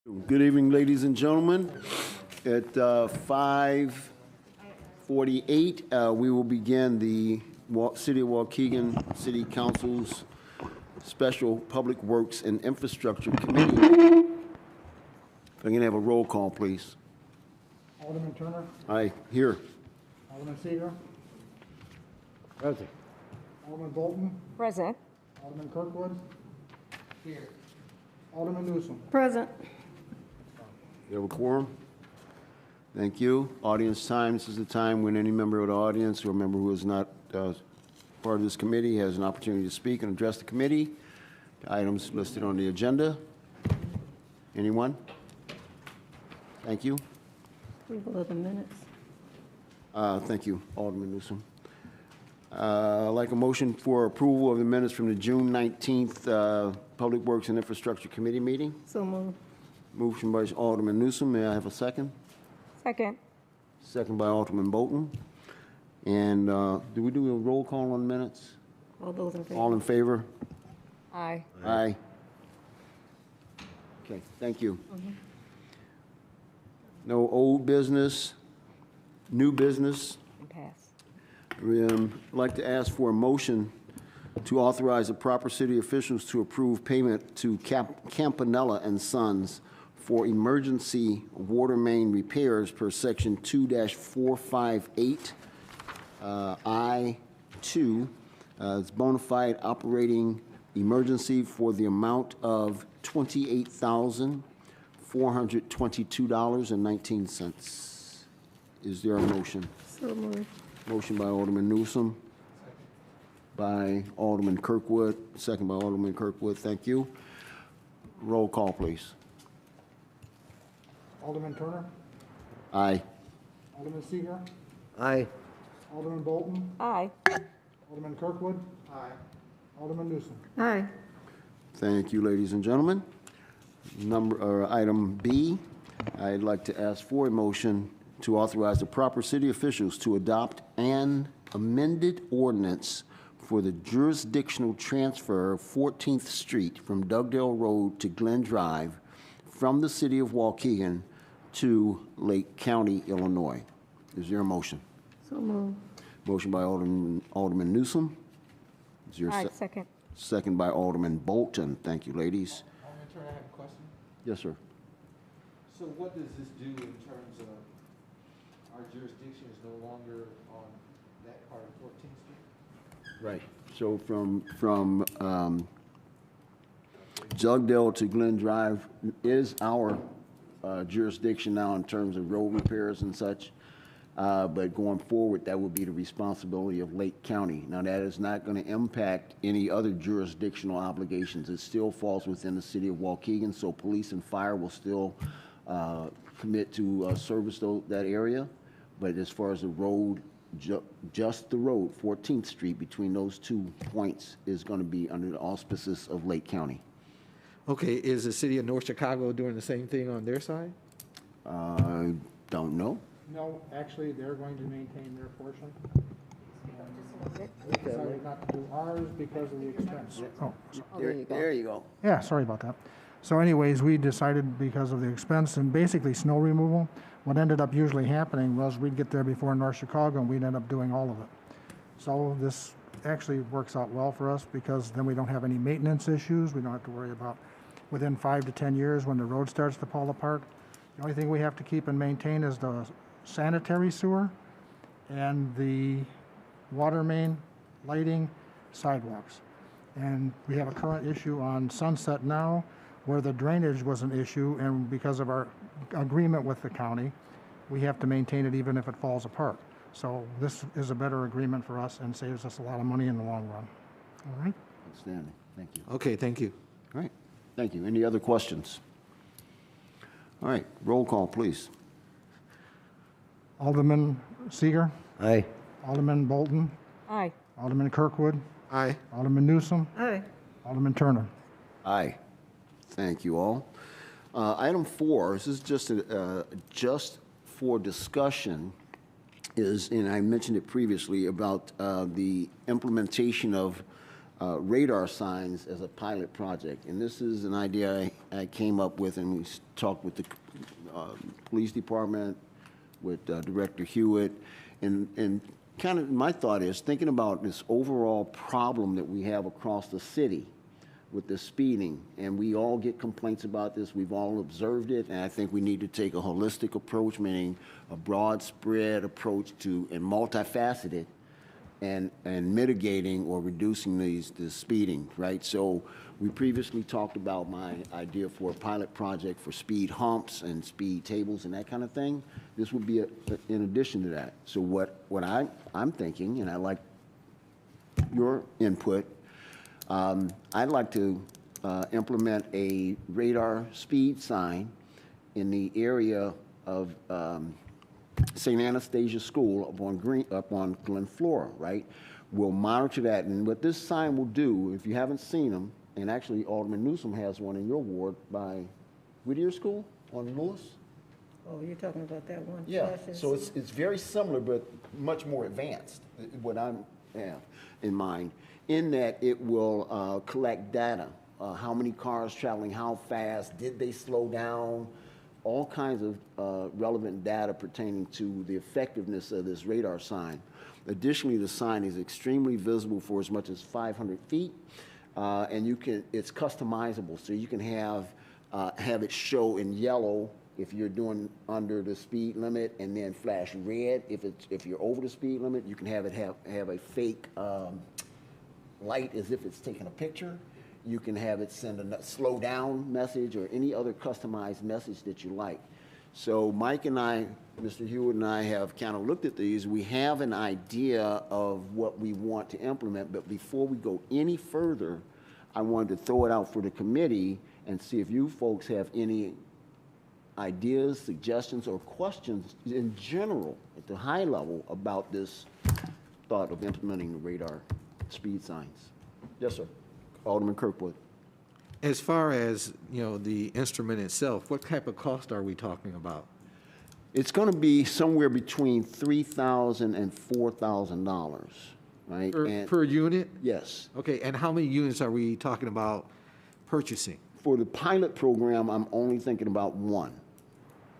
Good evening, ladies and gentlemen. At 5:48, we will begin the City of Waukegan City Council's Special Public Works and Infrastructure Committee. If I can have a roll call, please. Alderman Turner. Aye, here. Alderman Seager. Present. Alderman Bolton. Present. Alderman Kirkwood. Here. Alderman Newsom. Present. You have a quorum? Thank you. Audience time. This is the time when any member of the audience or a member who is not part of this committee has an opportunity to speak and address the committee. The items listed on the agenda. Anyone? Thank you. Approval of the minutes. Thank you, Alderman Newsom. I'd like a motion for approval of the minutes from the June 19th Public Works and Infrastructure Committee meeting. So moved. Motion by Alderman Newsom. May I have a second? Second. Second by Alderman Bolton. And do we do a roll call on minutes? All those in favor? All in favor? Aye. Aye. Okay, thank you. No old business, new business. And pass. I'd like to ask for a motion to authorize the proper city officials to approve payment to Campanella and Sons for emergency water main repairs per section 2-458 I-2. It's bona fide operating emergency for the amount of $28,422.19. Is there a motion? So moved. Motion by Alderman Newsom. By Alderman Kirkwood. Second by Alderman Kirkwood. Thank you. Roll call, please. Alderman Turner. Aye. Alderman Seager. Aye. Alderman Bolton. Aye. Alderman Kirkwood. Aye. Alderman Newsom. Aye. Thank you, ladies and gentlemen. Item B, I'd like to ask for a motion to authorize the proper city officials to adopt an amended ordinance for the jurisdictional transfer of 14th Street from Dugdale Road to Glen Drive from the city of Waukegan to Lake County, Illinois. Is there a motion? So moved. Motion by Alderman Newsom. Is there a Aye. Second. second by Alderman Bolton? Thank you, ladies. Alderman Turner, I have a question. Yes, sir. So what does this do in terms of our jurisdiction is no longer on that part of 14th Street? Right. So from Dugdale to Glen Drive is our jurisdiction now in terms of road repairs and such. But going forward, that would be the responsibility of Lake County. Now, that is not going to impact any other jurisdictional obligations. It still falls within the city of Waukegan, so police and fire will still commit to service that area. But as far as the road, just the road, 14th Street, between those 2 points is going to be under the auspices of Lake County. Okay, is the city of North Chicago doing the same thing on their side? I don't know. No, actually, they're going to maintain their portion. Okay. We decided not to do ours because of the expense. Oh, there you go. There you go. Yeah, sorry about that. So anyways, we decided because of the expense and basically snow removal, what ended up usually happening was we'd get there before North Chicago and we'd end up doing all of it. So this actually works out well for us because then we don't have any maintenance issues. We don't have to worry about within 5 to 10 years when the road starts to fall apart. The only thing we have to keep and maintain is the sanitary sewer and the water main, lighting, sidewalks. And we have a current issue on Sunset now where the drainage was an issue, and because of our agreement with the county, we have to maintain it even if it falls apart. So this is a better agreement for us and saves us a lot of money in the long run. All right? Outstanding. Thank you. Okay, thank you. All right. Thank you. Any other questions? All right. Roll call, please. Alderman Seager, Aye. Alderman Bolton, Aye. Alderman Kirkwood, Aye. Alderman Newsom, Aye. Alderman Turner. Aye. Thank you all. Item 4, this is just for discussion, and I mentioned it previously about the implementation of radar signs as a pilot project. And this is an idea I came up with, and we talked with the police department, with Director Hewitt, and kind of my thought is thinking about this overall problem that we have across the city with the speeding, and we all get complaints about this. We've all observed it, and I think we need to take a holistic approach, meaning a broad spread approach to, and multifaceted, and mitigating or reducing the speeding, right? So we previously talked about my idea for a pilot project for speed humps and speed tables and that kind of thing. This would be in addition to that. So what I'm thinking, and I like your input, I'd like to implement a radar speed sign in the area of St. Anastasia School up on Glen Flora, right? We'll monitor that, and what this sign will do, if you haven't seen them, and actually Alderman Newsom has one in your ward by Whittier School on Lewis. Oh, you're talking about that one? Yeah, so it's very similar, but much more advanced, what I have in mind, in that it will collect data. How many cars traveling, how fast, did they slow down, all kinds of relevant data pertaining to the effectiveness of this radar sign. Additionally, the sign is extremely visible for as much as 500 feet, and it's customizable, so you can have it show in yellow if you're doing under the speed limit, and then flash red if you're over the speed limit. You can have it have a fake light as if it's taking a picture. You can have it send a slow down message or any other customized message that you like. So Mike and I, Mr. Hewitt and I have kind of looked at these. We have an idea of what we want to implement, but before we go any further, I wanted to throw it out for the committee and see if you folks have any ideas, suggestions, or questions in general at the high level about this thought of implementing the radar speed signs. Yes, sir. Alderman Kirkwood. As far as, the instrument itself, what type of cost are we talking about? It's going to be somewhere between $3,000 and $4,000, right? Per unit? Yes. Okay, and how many units are we talking about purchasing? For the pilot program, I'm only thinking about one,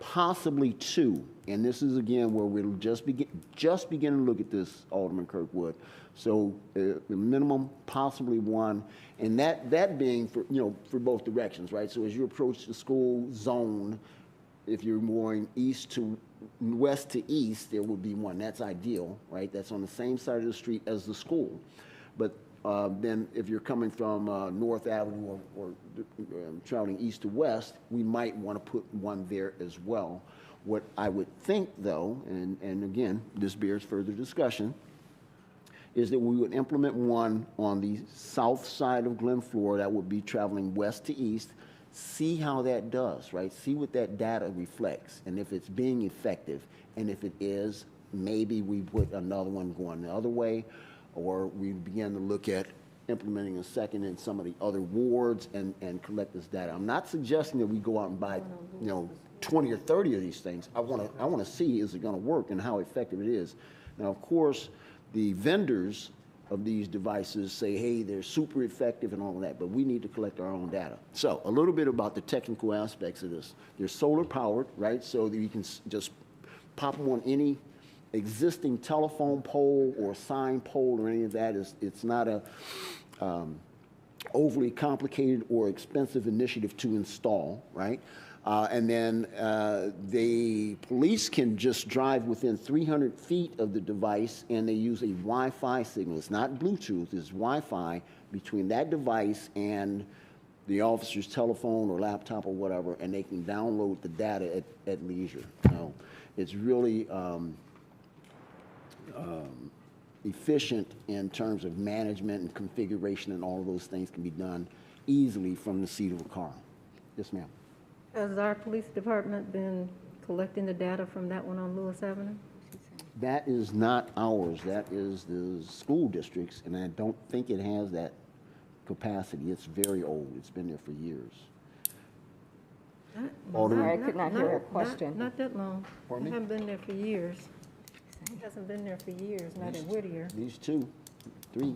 possibly two. And this is, again, where we'll just begin to look at this, Alderman Kirkwood. So the minimum, possibly one, and that being for both directions, right? So as you approach the school zone, if you're going west to east, there would be one. That's ideal, right? That's on the same side of the street as the school. But then if you're coming from North Avenue or traveling east to west, we might want to put one there as well. What I would think, though, and again, this bears further discussion, is that we would implement one on the south side of Glen Flora that would be traveling west to east, see how that does, right? See what that data reflects, and if it's being effective, and if it is, maybe we put another one going the other way, or we begin to look at implementing a second in some of the other wards and collect this data. I'm not suggesting that we go out and buy, 20 or 30 of these things. I want to see, is it going to work and how effective it is. Now, of course, the vendors of these devices say, hey, they're super effective and all of that, but we need to collect our own data. So a little bit about the technical aspects of this. They're solar powered, right? So that you can just pop them on any existing telephone pole or sign pole or any of that. It's not a overly complicated or expensive initiative to install, right? And then the police can just drive within 300 feet of the device, and they use a Wi-Fi signal. It's not Bluetooth, it's Wi-Fi between that device and the officer's telephone or laptop or whatever, and they can download the data at leisure. It's really efficient in terms of management and configuration, and all of those things can be done easily from the seat of a car. Yes, ma'am. Has our police department been collecting the data from that one on Lewis Avenue? That is not ours. That is the school district's, and I don't think it has that capacity. It's very old. It's been there for years. I could not hear a question. Not that long. Pardon me? It hasn't been there for years. It hasn't been there for years, not in Whittier. These 2, 3.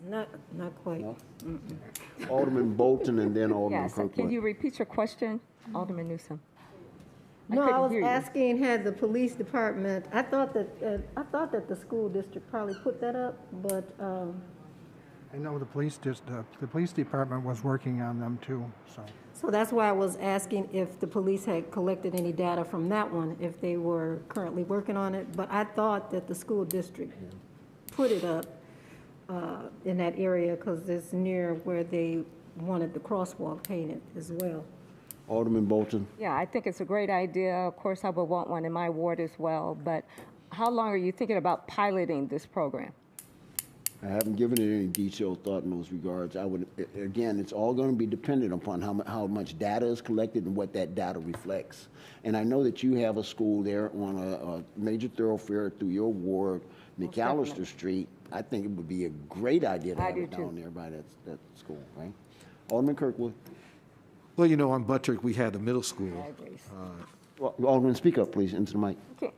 Not quite. No? Alderman Bolton and then Alderman Yes, Kirkwood. can you repeat your question, Alderman Newsom? No, I couldn't was hear you. asking, had the police department, I thought that the school district probably put that up, but, I know the police department was working on them too, so. so that's why I was asking if the police had collected any data from that one, if they were currently working on it. But I thought that the school district put it up in that area because it's near where they wanted the crosswalk painted as well. Alderman Bolton. Yeah, I think it's a great idea. Of course, I would want one in my ward as well. But how long are you thinking about piloting this program? I haven't given it any detailed thought in those regards. I would, again, it's all going to be dependent upon how much data is collected and what that data reflects. And I know that you have a school there on a major thoroughfare through your ward, McAllister definitely. Street. I think it would be a great idea to I have do it down too. there by that school, right? Alderman Kirkwood. Well, you know, on Buttrick, we had the middle school. I agree. Well, Alderman, speak up, please, into the mic. Okay.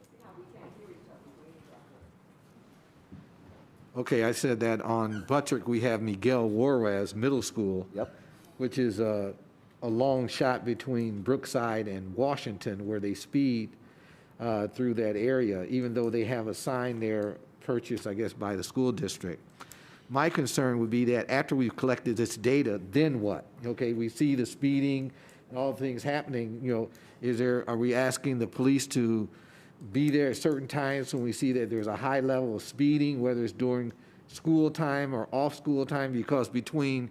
Okay, I said that on Buttrick, we have Miguel Juarez Middle School. Yep. Which is a long shot between Brookside and Washington where they speed through that area, even though they have a sign there purchased, I guess, by the school district. My concern would be that after we've collected this data, then what? Okay, we see the speeding and all the things happening, you know, are we asking the police to be there at certain times when we see that there's a high level of speeding, whether it's during school time or off school time? Because between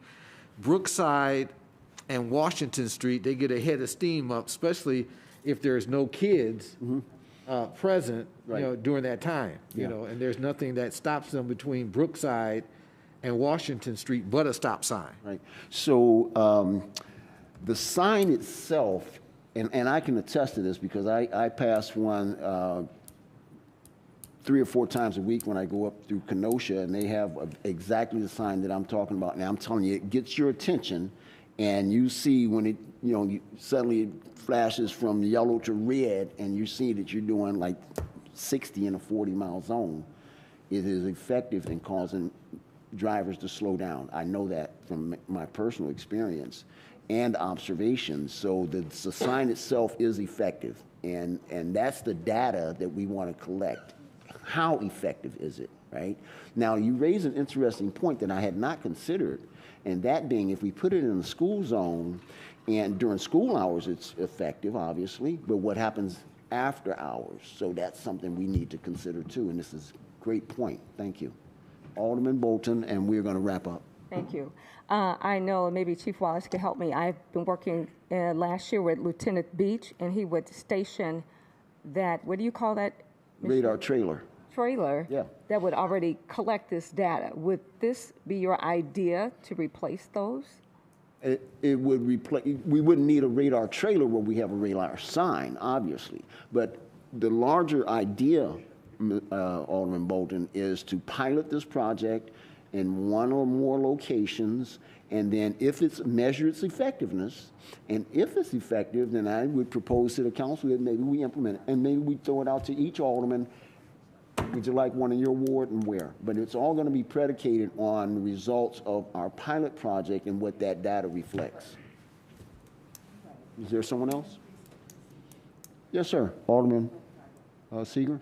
Brookside and Washington Street, they get a head of steam up, especially if there's no kids present, Right. you know, during that time, you Yeah. know, and there's nothing that stops them between Brookside and Washington Street but a stop sign. Right. So the sign itself, and I can attest to this because I pass one 3 or 4 times a week when I go up through Kenosha, and they have exactly the sign that I'm talking about. Now, I'm telling you, it gets your attention, and you see when it, you know, suddenly it flashes from yellow to red, and you see that you're doing like 60 in a 40-mile zone. It is effective in causing drivers to slow down. I know that from my personal experience and observations. So the sign itself is effective, and that's the data that we want to collect. How effective is it, right? Now, you raise an interesting point that I had not considered, and that being if we put it in the school zone, and during school hours it's effective, obviously, but what happens after hours? So that's something we need to consider too, and this is a great point. Thank you. Alderman Bolton, and we're going to wrap up. Thank you. I know maybe Chief Wallace can help me. I've been working last year with Lieutenant Beach, and he would station that, what do you call that? Radar trailer. Trailer Yeah. that would already collect this data. Would this be your idea to replace those? It would replace, we wouldn't need a radar trailer where we have a radar sign, obviously. But the larger idea, Alderman Bolton, is to pilot this project in 1 or more locations, and then if it's measure its effectiveness, and if it's effective, then I would propose to the council that maybe we implement it, and maybe we throw it out to each alderman. Would you like one in your ward and where? But it's all going to be predicated on the results of our pilot project and what that data reflects. Is there someone else? Yes, sir. Alderman Seeger?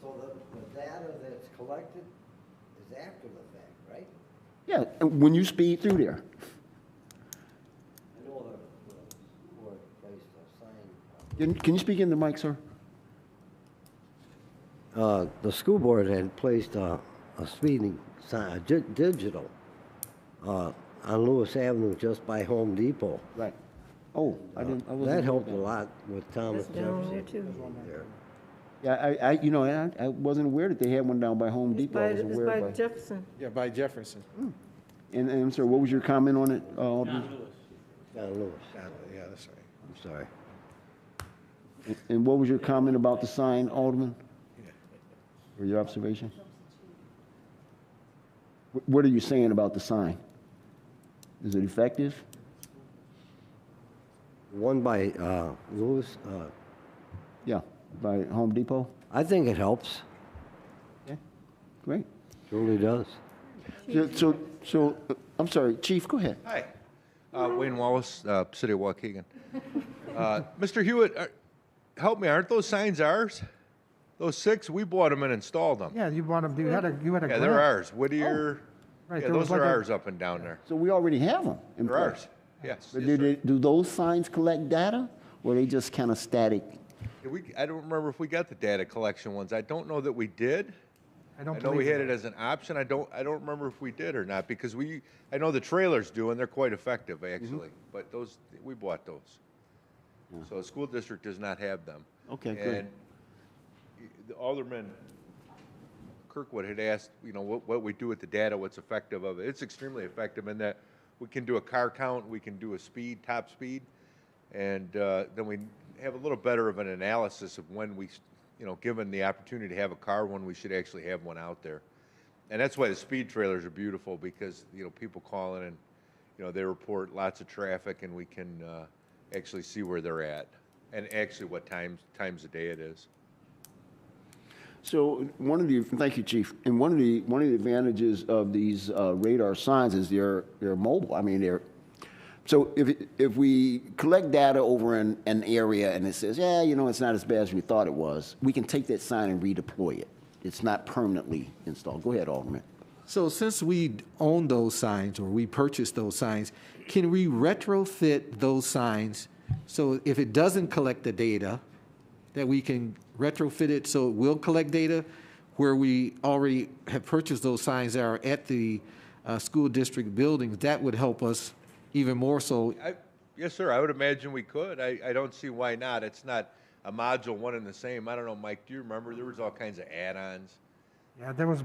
So the data that's collected is after the fact, right? Yeah, and when you speed through there. I know the board placed a sign. Can you speak in the mic, sir? The school board had placed a speeding sign, digital, on Lewis Avenue just by Home Depot. Right. Oh, I didn't. I wasn't aware That of helped that. a lot with Thomas That's down there Jefferson. too. there. Yeah, you know, I wasn't aware that they had one down by Home Depot. I was It's aware by Jefferson. Yeah, by Jefferson. And sir, what was your comment on it, Alderman? John Lewis, Yeah, that's right. I'm sorry. And what was your comment about the sign, Alderman? Or your observation? What are you saying about the sign? Is it effective? One by Lewis, Yeah, by Home Depot? I think it helps, Yeah, great. truly does. I'm sorry, Chief, go ahead. Hi, Wayne Wallace, City of Waukegan. Mr. Hewitt, help me, aren't those signs ours? Those 6, we bought them and installed them. Yeah, you bought them, you had a Yeah, grant. they're ours. Whittier, Right, yeah, there was those are like a- ours up and down there. So we already have them in They're place. ours, yes. But yes, sir. do those signs collect data, or are they just kind of static? Yeah, I don't remember if we got the data collection ones. I don't know that we did. I don't I know we believe had it. it as an option. I don't remember if we did or not, because I know the trailers do, and they're quite effective, actually. But those, we bought those. So the school district does not have them. Okay, good. And the Alderman Kirkwood had asked, what we do with the data, what's effective of it. It's extremely effective in that we can do a car count, we can do a speed, top speed, and then we have a little better of an analysis of when we, given the opportunity to have a car, when we should actually have one out there. And that's why the speed trailers are beautiful, because, people call in and, they report lots of traffic, and we can actually see where they're at and actually what times of day it is. So thank you, Chief. And one of the advantages of these radar signs is they're mobile. I mean, so if we collect data over an area and it says, yeah, it's not as bad as we thought it was, we can take that sign and redeploy it. It's not permanently installed. Go ahead, Alderman. So since we own those signs, or we purchased those signs, can we retrofit those signs so if it doesn't collect the data, that we can retrofit it so it will collect data, where we already have purchased those signs that are at the school district buildings? That would help us even more so. Yes, sir, I would imagine we could. I don't see why not. It's not a module, one and the same. I don't know, Mike, do you remember? There was all kinds of add-ons. Yeah, there was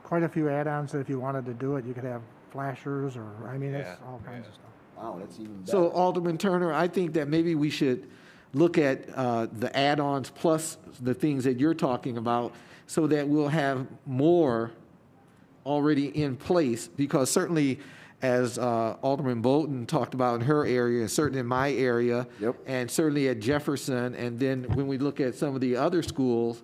quite a few add-ons that if you wanted to do it, you could have flashers or, it's Yeah, all kinds of stuff. Wow, that's even better. So Alderman Turner, I think that maybe we should look at the add-ons plus the things that you're talking about, so that we'll have more already in place, because certainly, as Alderman Bolton talked about in her area, and certainly in my area, Yep. and certainly at Jefferson, and then when we look at some of the other schools,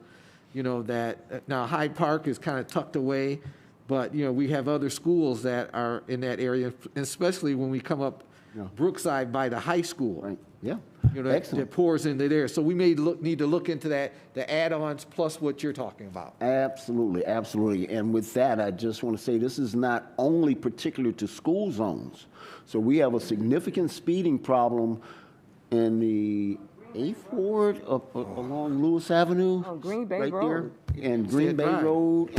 that now Hyde Park is kind of tucked away, but, we have other schools that are in that area, especially when we come up Yeah. Brookside by the high school. Right, yeah. That Excellent. pours into there. So we need to look into that, the add-ons plus what you're talking about. Absolutely, absolutely. And with that, I just want to say this is not only particular to school zones. So we have a significant speeding problem in the 8th Ward along Lewis Avenue. On Green Bay right there, Road. and Green Bay Drive. Road,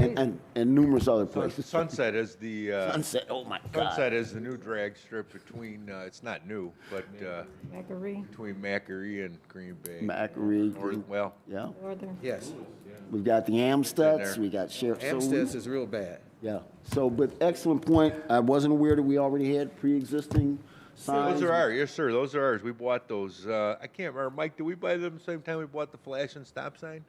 and numerous other places. Sunset is the Sunset, oh my God. Sunset is the new drag strip between. It's not new, but Macquarie, between Macquarie and Green Bay. Macquarie, Or, well, yeah. Northern. Yes. We've got the Been Amstutz, there. we got Sheriff. so we- Amsterdam is real bad. Yeah, so, but excellent point. I wasn't aware that we already had pre-existing signs. those are ours. Yes, sir. Those are ours. We bought those. I can't remember, Mike. Did we buy them the same time we bought the flashing stop sign?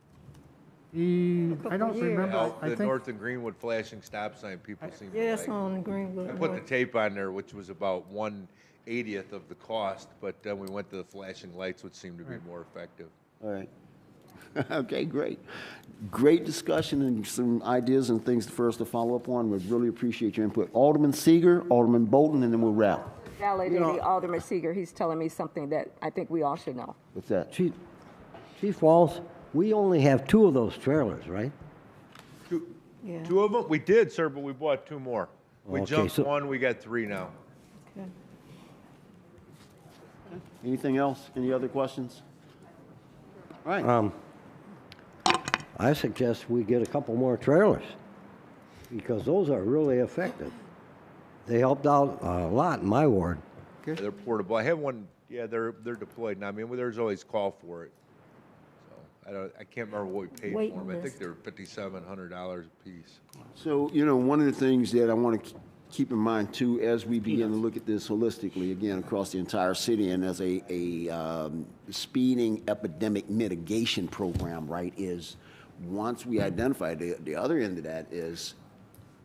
I don't years. remember, I The think, North and Greenwood flashing stop sign. People seem to Yeah, it's like. on Greenwood. I put the North. tape on there, which was about 1/80th of the cost, but then we went to the flashing lights, which seemed to be more effective. All right. Okay, great. Great discussion and some ideas and things for us to follow up on. We really appreciate your input. Alderman Seeger, Alderman Bolton, and then we'll wrap. Validating Alderman Seeger, he's telling me something that I think we all should know. What's that? Chief Walls, we only have 2 of those trailers, right? Yeah. Two of them? We did, sir, but we bought 2 more. We Okay, jumped so- 1, we got 3 now. Okay. Anything else? Any other questions? All right. I suggest we get a couple more trailers, because those are really effective. They helped out a lot in my ward. Yeah, they're portable. I have one, yeah, they're deployed now. I mean, there's always call for it. So I can't remember what we paid for Waiting them. I think list. they were $5,700 a piece. So, one of the things that I want to keep in mind too, as we begin to look at this holistically, again, across the entire city and as a speeding epidemic mitigation program, right, is once we identify, the other end of that is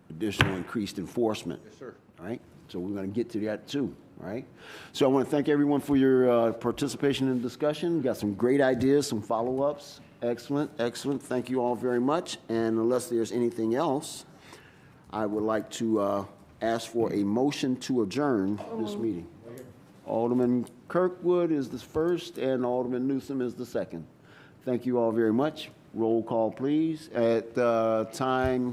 additional increased enforcement. Yes, sir. All right? So we're going to get to that too, right? So I want to thank everyone for your participation in the discussion. We got some great ideas, some follow-ups. Excellent, excellent. Thank you all very much. And unless there's anything else, I would like to ask for a motion to adjourn this meeting. Alderman Kirkwood is the first, and Alderman Newsom is the second. Thank you all very much. Roll call, please, at time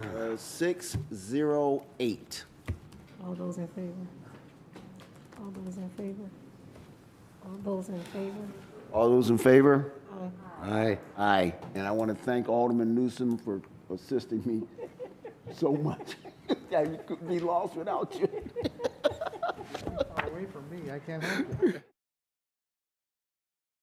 6:08. All those in favor? All those in favor? All those in favor? All those in favor? Aye. Aye. And I want to thank Alderman Newsom for assisting me so much. I could be lost without you. Far away from me, I can't help you.